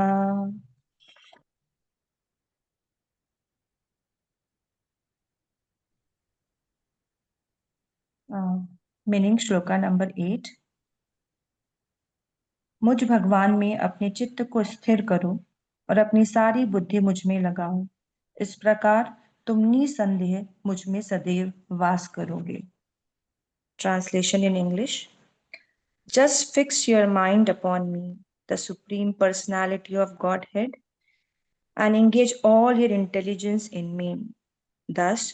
Meaning shloka number 8। मुझ भगवान में अपने चित्त को स्थिर करो और अपनी सारी बुद्धि मुझ में लगाओ इस प्रकार तुम निसंदेह मुझ में सदैव वास करोगे। Translation in English. Just fix your mind upon me, the Supreme Personality of Godhead, and engage all your intelligence in me. Thus,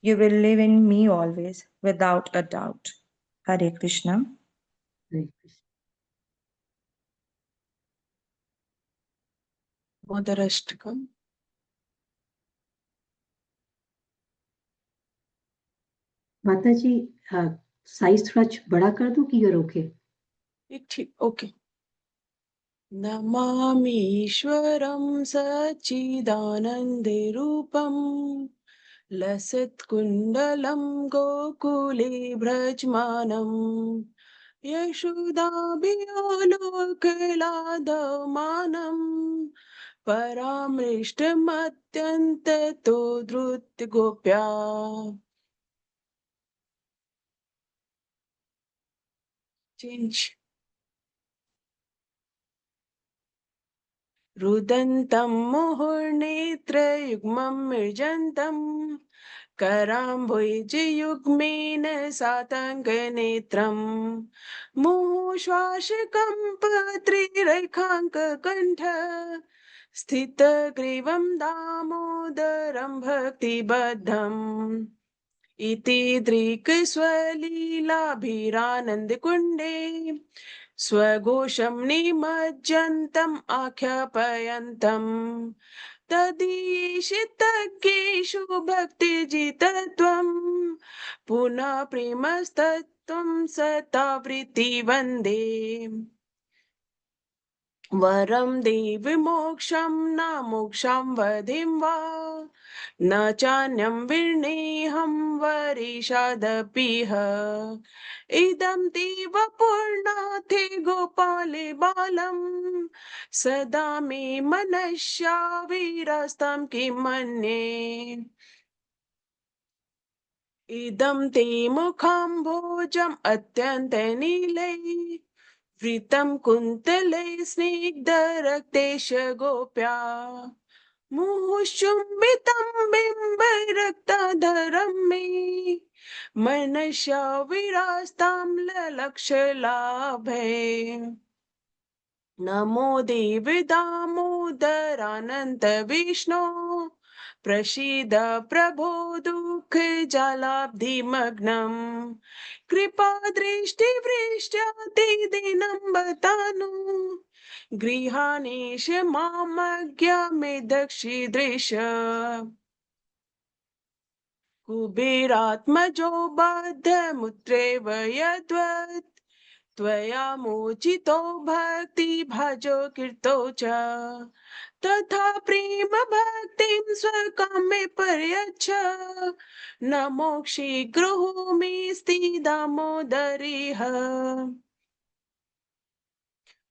you will live in me always, without a doubt. Hare Krishna. Hare Krishna. Modarashtakam. माता जी size थोड़ा बड़ा कर दूं कि you're okay? ठीक, okay. नमामीश्वरं सच्चिदानन्दरूपं लसत्कुण्डलं गोकुले भ्रजमानं यशोदाभिलोकलादमानं परामृष्टमत्यन्ततो धृतगोप्या change रुदन्तं मुहुर्नेत्रयुग्मं मृजन्तं कराम्बुजयुग्मेन सातङ्गनेत्रम् मुहुश्वासकम्पत्रिरेखाङ्ककण्ठ स्थितग्रीवं दामोदरं भक्तिबद्धम् इति दृक्स्वलीलाभिरानन्दकुण्डे स्वघोषं निमज्जन्तम् आख्यापयन्तम् तदीशितज्ञेषु भक्तिजितत्वं पुनः प्रेमस्तत्त्वं सतावृत्ति वन्दे वरं देवि मोक्षं न मोक्षं वधिं वा न चान्यं विनेहं वरिषादपिह इदं देव पूर्णाथे गोपाले बालं सदा मे मनस्या विरस्तं किं मन्ये इदं ते मुखं भोजम् अत्यन्तनीलै वृतं कुन्तले स्निग्धरक्तेश गोप्या मुहुश्चुम्बितं बिम्बरक्ताधरं मे मनस्या विरास्तां ललक्षलाभे नमो देवि दामोदरानन्त विष्णो प्रसीद प्रभो दुःख जलाब्धिमग्नम् कृपा दृष्टिवृष्ट्याति दिनं बतानु गृहाणेश मामज्ञामे दक्षिदृश कुबेरात्मजो बद्धमुत्रेव यद्वत् त्वया मोचितो भक्तिभाजो कृतो च तथा प्रेम भक्तिं स्वकामे पर्यच्छ न मोक्षे गृहोमीस्ति दामोदरिः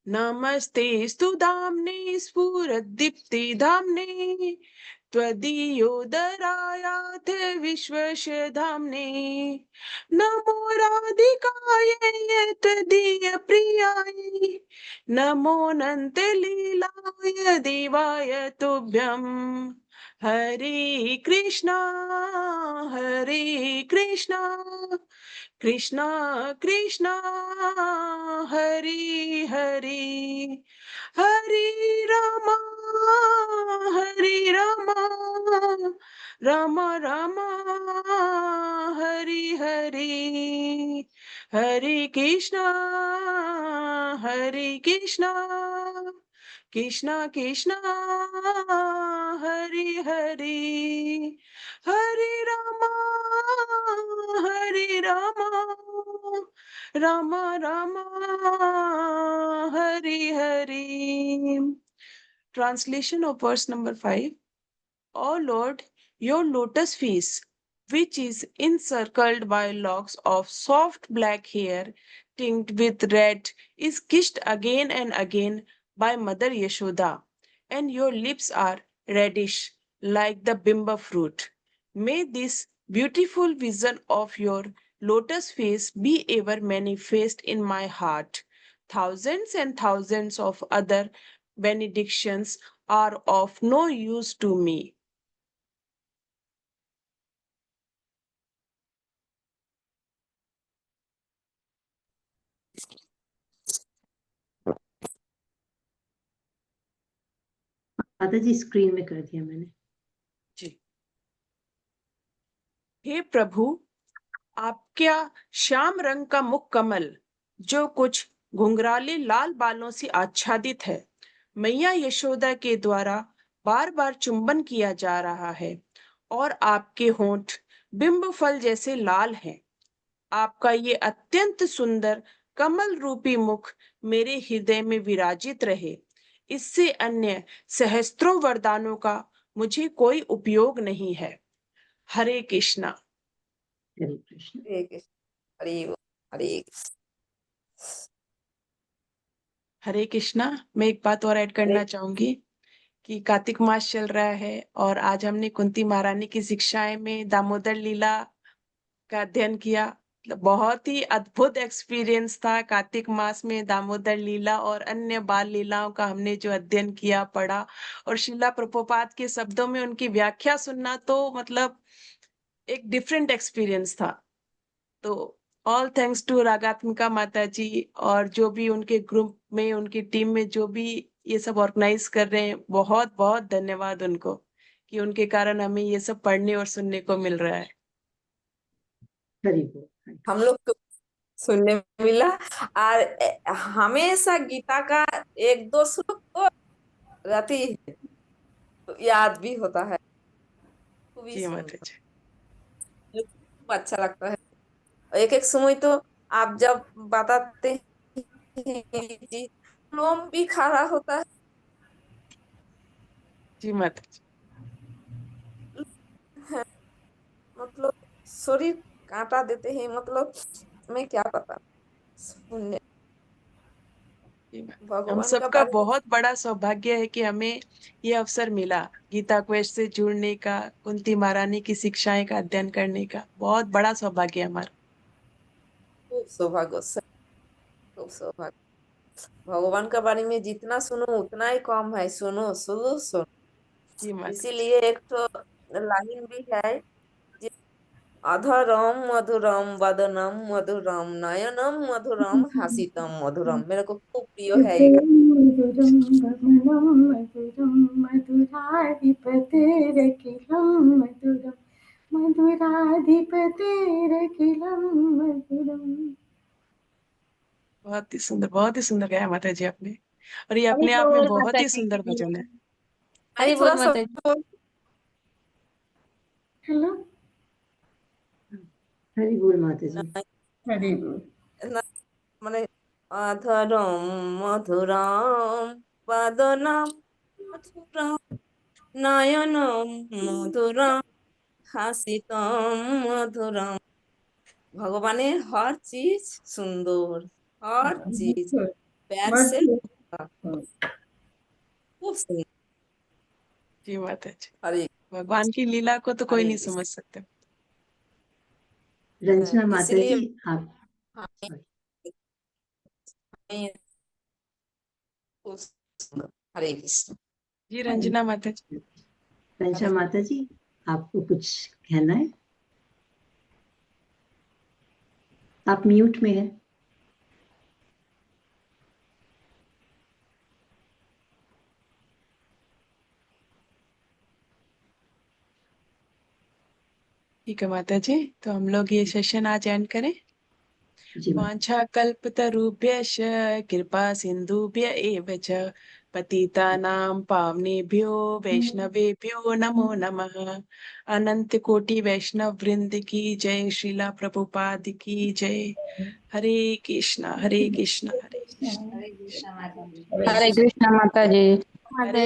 नमस्ते स्तुधाम्ने स्फुरदीप्तिधाम्ने त्वदीयोदरायाथ विश्वशधाम्ने नमो राधिकायै त्वदीयप्रियाय नमो अनन्तलीलाय देवाय तुभ्यं हरे कृष्णा कृष्णा कृष्णा हरे हरे हरे रामा हरे Rama Ram Ram Hare Hare Hare Krishna Krishna Krishna Hare Hare Hare Rama Ram Ram Hare Hare Translation of verse number 5. O Lord, your lotus face, which is encircled by locks of soft black hair tinged with red, is kissed again and again by Mother Yashoda, and your lips are reddish like the bimba fruit. May this beautiful vision of your lotus face be ever manifest in my heart. Thousands and thousands of other benedictions are of no use to me. माता जी screen में कर दिया मैंने। जी। हे प्रभु, आपका श्याम रंग का मुख कमल जो कुछ घुंघराले लाल बालों से आच्छादित है, मैया यशोदा के द्वारा बार बार चुंबन किया जा रहा है और आपके होंठ बिंब फल जैसे लाल हैं। आपका ये अत्यंत सुंदर कमल रूपी मुख मेरे हृदय में विराजित रहे। इससे अन्य सहस्त्रों वरदानों का मुझे कोई उपयोग नहीं है। हरे कृष्णा। हरे कृष्ण। हरे कृष्ण। हरे बोल, हरे हरे कृष्णा। मैं एक बात और ऐड करना चाहूंगी कि कार्तिक मास चल रहा है और आज हमने कुंती महारानी की शिक्षाएं में दामोदर लीला का अध्ययन किया। मतलब बहुत ही अद्भुत एक्सपीरियंस था। कार्तिक मास में दामोदर लीला और अन्य बाल लीलाओं का हमने जो अध्ययन किया, पढ़ा, और श्रीला प्रभुपाद के शब्दों में उनकी व्याख्या सुनना तो मतलब एक डिफरेंट एक्सपीरियंस था। तो ऑल थैंक्स टू रागात्मिका माता जी और जो भी उनके ग्रुप में, उनकी टीम में जो भी ये सब ऑर्गेनाइज कर रहे हैं, बहुत बहुत धन्यवाद उनको कि उनके कारण हमें ये सब पढ़ने और सुनने को मिल रहा है। हरि बोल। हरि। हम लोग को सुनने मिला। और हमेशा गीता का एक दो श्लोक तो रहती है, तो याद भी होता है, तो भी जी माता सुनता जी। है, खूब अच्छा लगता है। एक एक समय तो आप जब बताते हैं जी, लोम भी खड़ा होता जी माता जी। है, मतलब शरीर कांटा देते हैं, मतलब मैं क्या पता सुनने जी मैम। हम भगवान का सबका बारे में। बहुत बड़ा सौभाग्य है कि हमें ये अवसर मिला गीता क्वेस्ट से जुड़ने का, कुंती महारानी की शिक्षाएं का अध्ययन करने का। बहुत बड़ा सौभाग्य है हमारा। खूब सौभाग्य, खूब सौभाग्य। भगवान के बारे में जितना सुनो उतना ही कम है, सुनो सुनो सुनो। जी माता जी। इसीलिए एक तो लाइन भी है, जे अधरम मधुरम वदनम मधुरम नयनम मधुरम हसितम मधुरम। मेरे को खूब प्रिय है ये गाना। मधुरं गमनं मधुरं मधुराधिपतेरखिलं मधुरं मधुराधिपतेरखिलं मधुरम्। बहुत ही सुंदर गाया माता जी आपने। और ये हरि अपने आप में बोल बहुत माता ही सुंदर जी। भजन है। अरे हरि थोड़ा बोल सा माता जी। हेलो। हरि बोल माता जी। हरि बोल। মানে अधरम मधुरम वदनम मधुरम नयनम मधुरम হাসিতম মধুরম। ভগবানের हर चीज सुंदर, हर चीज प्यार से खूब सुंदर। जी माता जी। हरे भगवान की लीला को तो कोई हरे नहीं कृष्ण। समझ सकते। रंजना माता इसलिए जी आप हमें sorry, हमें खूब सुंदर। हरे कृष्ण। जी रंजना माता जी। रंजना हरे माता जी आपको कुछ कहना है? आप म्यूट में है। ठीक है माता जी, तो हम लोग ये सेशन आज एंड करें। जी माता। वाञ्छाकल्पतरुभ्यश्च कृपा सिन्धुभ्य एव च पतितानां पावनेभ्यो वैष्णवेभ्यो नमो नमः। अनंत कोटि वैष्णव वृंद की जय। श्रीला प्रभुपाद की जय। हरे कृष्णा हरे कृष्णा हरे कृष्णा। हरे कृष्ण माता जी। हरे कृष्ण माता जी। हरे